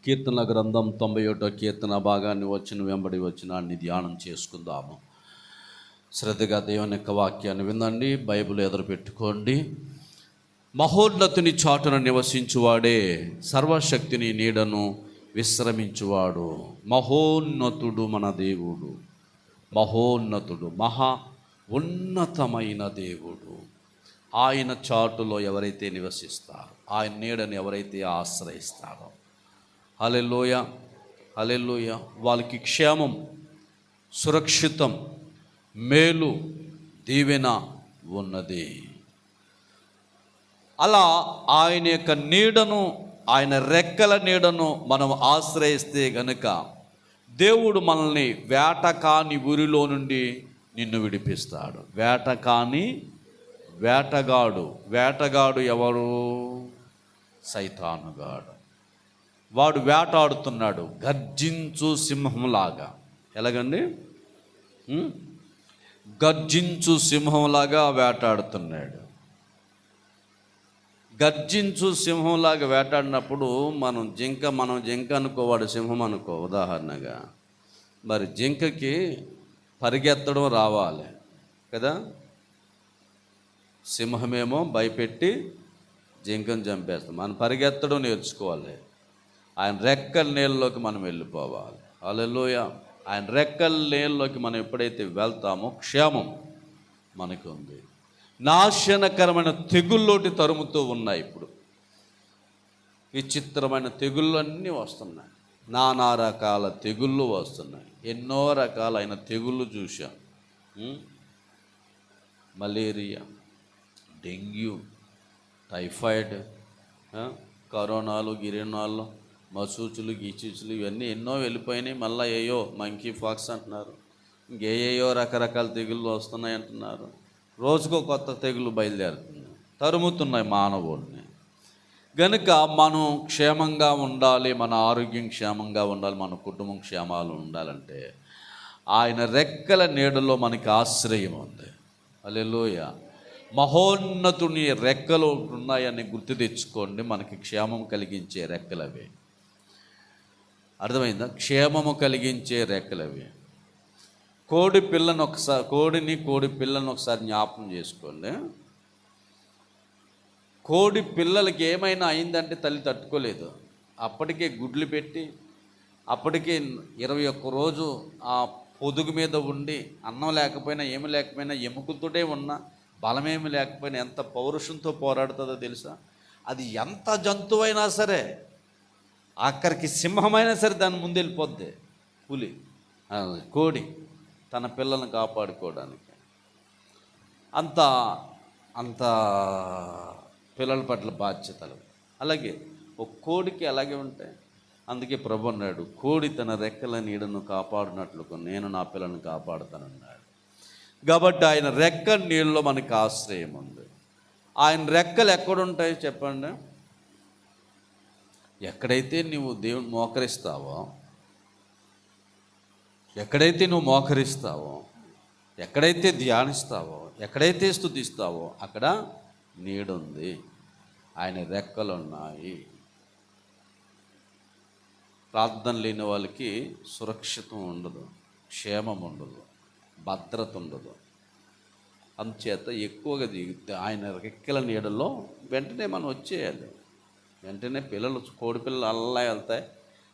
కీర్తన గ్రంథం 91 కీర్తన భాగాన్ని వచ్చిన వెంబడి వచ్చినాన్ని ధ్యానం చేసుకుందాము. శ్రద్ధగా దేవుని యొక్క వాక్యాన్ని వినండి. బైబిల్ ఎదురు పెట్టుకోండి. మహోన్నతుని చాటున నివసించువాడే సర్వశక్తిని నీడను విశ్రమించువాడు. మహోన్నతుడు మన దేవుడు, మహోన్నతుడు, మహా ఉన్నతమైన దేవుడు. ఆయన చాటులో ఎవరైతే నివసిస్తారో, ఆయన నీడను ఎవరైతే ఆశ్రయిస్తారో, హల్లెలూయా, హల్లెలూయా, వాళ్ళకి క్షేమం, సురక్షితం, మేలు, దీవెన ఉన్నది. అలా ఆయన యొక్క నీడను, ఆయన రెక్కల నీడను మనం ఆశ్రయిస్తే గనుక దేవుడు మనల్ని వేటకాని ఊరిలో నుండి నిన్ను విడిపిస్తాడు. వేటగాడు ఎవరు? సైతానుగాడు. వాడు వేటాడుతున్నాడు గర్జించు సింహంలాగా. ఎలాగండి? గర్జించు సింహంలాగా వేటాడుతున్నాడు. గర్జించు సింహంలాగా వేటాడినప్పుడు మనం జింక అనుకో, వాడు సింహం అనుకో. ఉదాహరణగా మరి జింకకి పరిగెత్తడం రావాలి కదా. సింహమేమో భయపెట్టి జింకను చంపేస్తాం. మనం పరిగెత్తడం నేర్చుకోవాలి. ఆయన రెక్కల నీళ్ళలోకి మనం వెళ్ళిపోవాలి. హల్లెలూయా. ఆయన రెక్కల నీళ్ళలోకి మనం ఎప్పుడైతే వెళ్తామో క్షేమం మనకు ఉంది. నాశనకరమైన తెగుల్లోటి తరుముతూ ఉన్నాయి. ఇప్పుడు విచిత్రమైన తెగుళ్ళన్నీ వస్తున్నాయి. నానా రకాల తెగుళ్ళు వస్తున్నాయి. ఎన్నో రకాలైన తెగుళ్ళు చూశాం. మలేరియా, డెంగ్యూ, టైఫాయిడ్, కరోనాలు, గిరినాలు, మసూచులు, గీచూచులు, ఇవన్నీ ఎన్నో వెళ్ళిపోయినాయి. మళ్ళీ ఏయో మంకీ ఫాక్స్ అంటున్నారు, ఇంకేయో రకరకాల తెగుళ్ళు వస్తున్నాయి అంటున్నారు. రోజుకో కొత్త తెగులు బయలుదేరుతున్నాయి, తరుముతున్నాయి మానవుడిని. గనుక మనం క్షేమంగా ఉండాలి, మన ఆరోగ్యం క్షేమంగా ఉండాలి, మన కుటుంబం క్షేమాలు ఉండాలంటే ఆయన రెక్కల నీడలో మనకి ఆశ్రయం ఉంది. హల్లెలూయా. మహోన్నతుని రెక్కలు ఉన్నాయని గుర్తు తెచ్చుకోండి. మనకి క్షేమం కలిగించే రెక్కలవి. అర్థమైందా? క్షేమము కలిగించే రెక్కలవి. కోడి పిల్లను ఒకసారి జ్ఞాపకం చేసుకోండి. కోడి పిల్లలకి ఏమైనా అయిందంటే తల్లి తట్టుకోలేదు. అప్పటికే గుడ్లు పెట్టి, అప్పటికే 21 రోజు ఆ పొదుగు మీద ఉండి, అన్నం లేకపోయినా ఏమి లేకపోయినా, ఎముకలతోటే ఉన్నా, బలమేమి లేకపోయినా ఎంత పౌరుషంతో పోరాడుతుందో తెలుసా? అది ఎంత జంతువైనా సరే, ఆఖరికి సింహమైనా సరే దాని ముందు వెళ్ళిపోద్ది. పులి, కోడి తన పిల్లలను కాపాడుకోవడానికి అంత పిల్లల పట్ల బాధ్యతలు. అలాగే ఒక కోడికి అలాగే ఉంటాయి. అందుకే ప్రభు అన్నాడు, కోడి తన రెక్కల నీడను కాపాడినట్లు నేను నా పిల్లలను కాపాడుతానన్నాడు. కాబట్టి ఆయన రెక్కల నీళ్ళలో మనకి ఆశ్రయం ఉంది. ఆయన రెక్కలు ఎక్కడుంటాయి చెప్పండి? ఎక్కడైతే నువ్వు దేవుని మోకరిస్తావో, ఎక్కడైతే ధ్యానిస్తావో, ఎక్కడైతే స్తుతిస్తావో అక్కడ నీడుంది. ఆయన రెక్కలు ఉన్నాయి. ప్రార్థన లేని వాళ్ళకి సురక్షితం ఉండదు, క్షేమం ఉండదు, భద్రత ఉండదు. అందుచేత ఎక్కువగా ఆయన రెక్కల నీడలో వెంటనే మనం వచ్చేయాలి. వెంటనే కోడి పిల్లలు అల్లా వెళ్తాయి.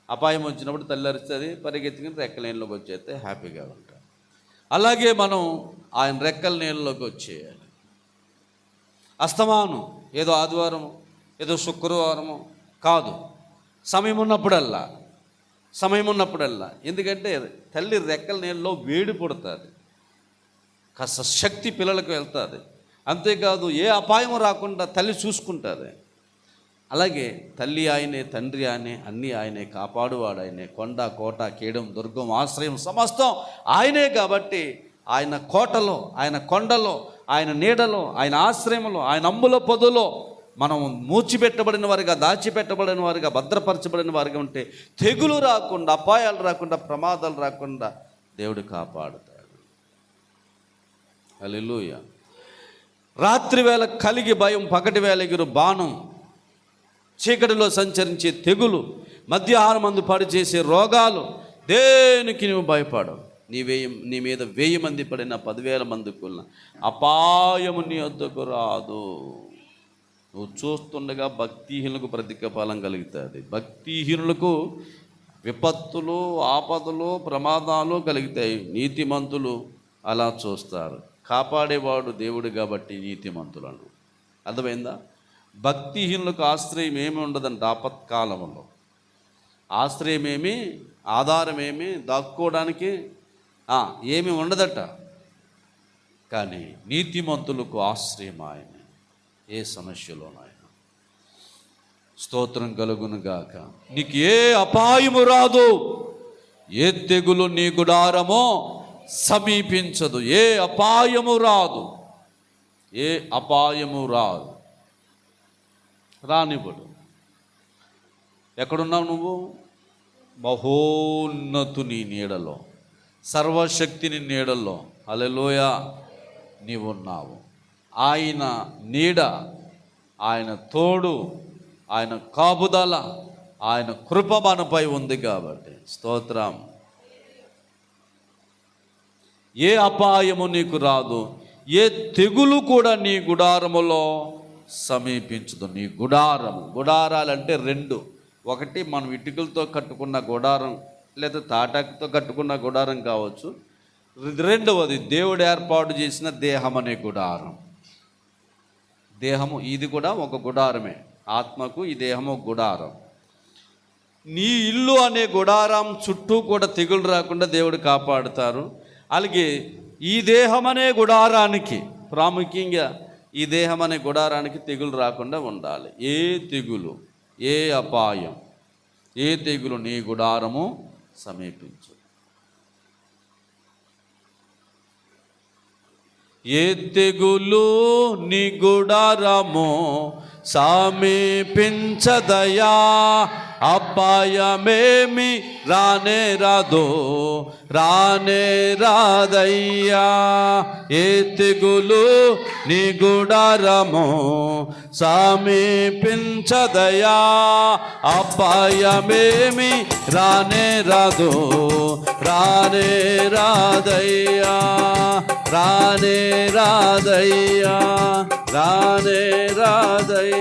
అపాయం వచ్చినప్పుడు తల్లి అరుస్తుంది, పరిగెత్తుకుని రెక్కల నీళ్ళలోకి వచ్చేస్తే హ్యాపీగా ఉంటాం. అలాగే మనం ఆయన రెక్కల నీళ్ళలోకి వచ్చేయాలి. అస్తమానం ఏదో ఆదివారము, ఏదో శుక్రవారము కాదు, సమయం ఉన్నప్పుడల్లా. ఎందుకంటే తల్లి రెక్కల నీళ్ళలో వేడి పుడుతుంది, కాస్త శక్తి పిల్లలకు వెళ్తుంది. అంతేకాదు ఏ అపాయం రాకుండా తల్లి చూసుకుంటుంది. అలాగే తల్లి ఆయనే, తండ్రి ఆయనే, అన్నీ ఆయనే, కాపాడువాడు ఆయనే. కొండ, కోట, కీడం, దుర్గం, ఆశ్రయం సమస్తం ఆయనే. కాబట్టి ఆయన కోటలో, ఆయన కొండలో, ఆయన నీడలో, ఆయన ఆశ్రయంలో, ఆయన అంబుల పొదలో మనం మూచిపెట్టబడిన వారిగా, దాచిపెట్టబడిన వారిగా, భద్రపరచబడిన వారిగా ఉంటే తెగులు రాకుండా, అపాయాలు రాకుండా, ప్రమాదాలు రాకుండా దేవుడు కాపాడుతాడు. హల్లెలూయా. రాత్రి వేళ కలిగి భయం, పగటి వేళ ఎగురు బాణం, చీకటిలో సంచరించే తెగులు, మధ్యాహ్నం మందు పడి చేసే రోగాలు, దేనికి నువ్వు భయపడవు. నీ మీద 1000 మంది పడిన 10,000 మందికి అపాయము నీ వద్దకు రాదు. నువ్వు చూస్తుండగా భక్తిహీనులకు ప్రతిఫలం కలుగుతుంది. భక్తిహీనులకు విపత్తులు, ఆపదలు, ప్రమాదాలు కలుగుతాయి. నీతిమంతులు అలా చూస్తారు. కాపాడేవాడు దేవుడు కాబట్టి నీతిమంతులను. అర్థమైందా? భక్తిహీనులకు ఆశ్రయం ఏమి ఉండదంట. ఆపత్కాలంలో ఆశ్రయమేమి, ఆధారమేమి, దాక్కోవడానికి ఏమి ఉండదట. కానీ నీతిమంతులకు ఆశ్రయం ఆయన, ఏ సమస్యలోనైనా. స్తోత్రం కలుగును గాక. నీకు ఏ అపాయము రాదు, ఏ తెగులు నీ గుడారమో సమీపించదు. ఏ అపాయము రాదు, ఏ అపాయము రాదు, రానివ్వడు. ఎక్కడున్నావు నువ్వు? మహోన్నతుని నీడలో, సర్వశక్తిని నీడలో హల్లెలూయా నీవున్నావు. ఆయన నీడ, ఆయన తోడు, ఆయన కాపుదల, ఆయన కృప మనపై ఉంది కాబట్టి స్తోత్రం. ఏ అపాయము నీకు రాదు, ఏ తెగులు కూడా నీ గుడారములో సమీపించదు. నీ గుడారాలంటే 2. ఒకటి మనం ఇటుకలతో కట్టుకున్న గుడారం, లేదా తాటాకుతో కట్టుకున్న గుడారం కావచ్చు. 2వది దేవుడు ఏర్పాటు చేసిన దేహం అనే గుడారం. దేహము ఇది కూడా ఒక గుడారమే. ఆత్మకు ఈ దేహము ఒక గుడారం. నీ ఇల్లు అనే గుడారం చుట్టూ కూడా తెగులు రాకుండా దేవుడు కాపాడుతారు. అలాగే ఈ దేహం అనే గుడారానికి, ప్రాముఖ్యంగా ఈ దేహం అనే గుడారానికి తెగులు రాకుండా ఉండాలి. ఏ తెగులు, ఏ అపాయం, ఏ తెగులు నీ గుడారము సమీపించు. ఏ తెగులు నీ గుడారము సమీపించదయా, అపాయమేమి రానే రాదో, రానే రాదయ్యా. ఏ తెగులు నీ గుడారము సమీపించదయా, అపాయమేమి రానే రాదో, రానే రాదయ్యా, రానే రాదయ్యా, రానే రాదయ్యా.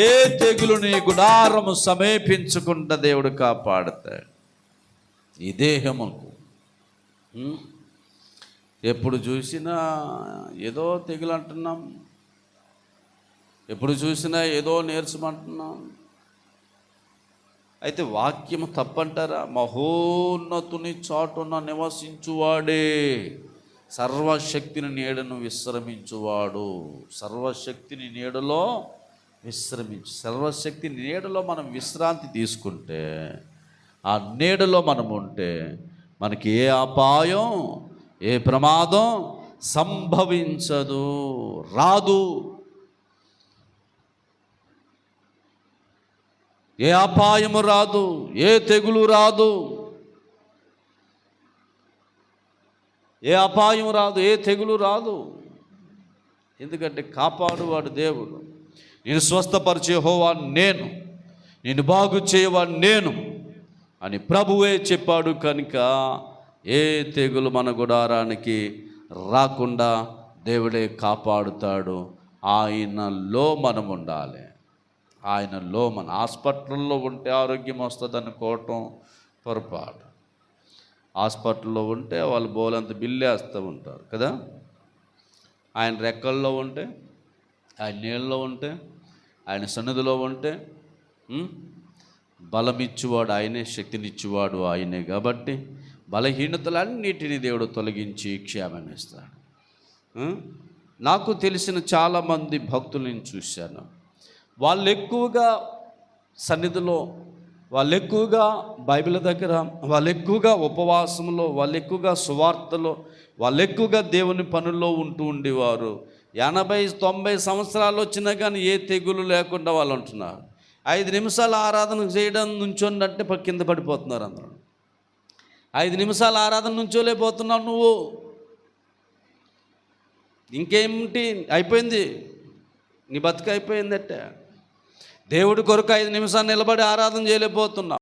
ఏ తెగులు నీ గుడారము సమీపించకుండా దేవుడు కాపాడతాడు. ఈ దేహముకు ఎప్పుడు చూసినా ఏదో తెగులు అంటున్నాం, ఎప్పుడు చూసినా ఏదో నీరసమంటున్నాం. అయితే వాక్యము తప్పంటారా? మహోన్నతుని చాటున నివసించువాడే సర్వశక్తిని నీడను విశ్రమించువాడు. సర్వశక్తిని నీడలో విశ్రమించు. సర్వశక్తి నీడలో మనం విశ్రాంతి తీసుకుంటే, ఆ నీడలో మనం ఉంటే మనకి ఏ అపాయం, ఏ ప్రమాదం సంభవించదు, రాదు. ఏ అపాయము రాదు, ఏ తెగులు రాదు, ఏ అపాయం రాదు, ఏ తెగులు రాదు. ఎందుకంటే కాపాడువాడు దేవుడు. నేను స్వస్థపరిచే యెహోవా నేను, నేను బాగు చేయవాడు నేను అని ప్రభువే చెప్పాడు. కనుక ఏ తెగులు మన గుడారానికి రాకుండా దేవుడే కాపాడుతాడు. ఆయనలో మనం ఉండాలి. ఆయనలో మన హాస్పిటల్లో ఉంటే ఆరోగ్యం వస్తుంది అనుకోవటం పొరపాటు. హాస్పిటల్లో ఉంటే వాళ్ళు బోలంత బిల్లు వేస్తూ ఉంటారు కదా. ఆయన రెక్కల్లో ఉంటే, ఆయన నీళ్ళలో ఉంటే, ఆయన సన్నిధిలో ఉంటే బలమిచ్చువాడు ఆయనే, శక్తినిచ్చువాడు ఆయనే. కాబట్టి బలహీనతలన్నిటినీ దేవుడు తొలగించి క్షేమమిస్తాడు. నాకు తెలిసిన చాలామంది భక్తులు నేను చూశాను. వాళ్ళు ఎక్కువగా సన్నిధిలో, వాళ్ళు ఎక్కువగా బైబిల్ దగ్గర, వాళ్ళు ఎక్కువగా ఉపవాసంలో, వాళ్ళు ఎక్కువగా సువార్తలో, వాళ్ళు ఎక్కువగా దేవుని పనుల్లో ఉంటూ ఉండేవారు. 80-90 సంవత్సరాలు వచ్చినా కానీ ఏ తెగులు లేకుండా వాళ్ళు ఉంటున్నారు. 5 నిమిషాలు ఆరాధన చేయడం నుంచోండి కింద పడిపోతున్నారు అందరూ. 5 నిమిషాలు ఆరాధన నుంచోలేకపోతున్నావు నువ్వు. ఇంకేమిటి అయిపోయింది, నీ బతుకు అయిపోయిందట. దేవుడి కొరకు 5 నిమిషాలు నిలబడి ఆరాధన చేయలేకపోతున్నాం.